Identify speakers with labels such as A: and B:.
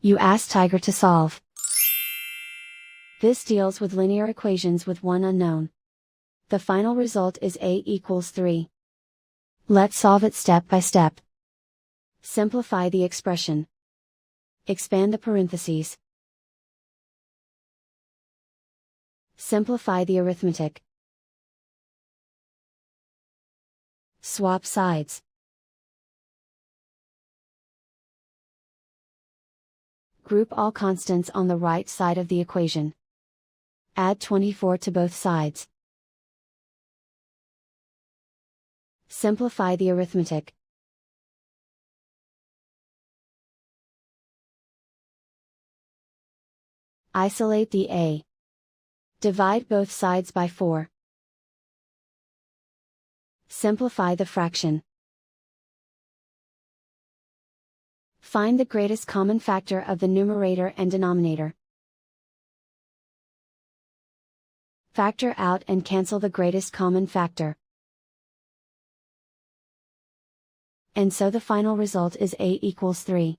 A: You ask Tiger to solve. This deals with linear equations with one unknown. The final result is a equals 3. Let's solve it step by step. Simplify the expression. Expand the parentheses. Simplify the arithmetic. Swap sides. Group all constants on the right side of the equation. Add 24 to both sides. Simplify the arithmetic. Isolate the a. Divide both sides by 4. Simplify the fraction. Find the greatest common factor of the numerator and denominator. Factor out and cancel the greatest common factor. And so the final result is a equals 3.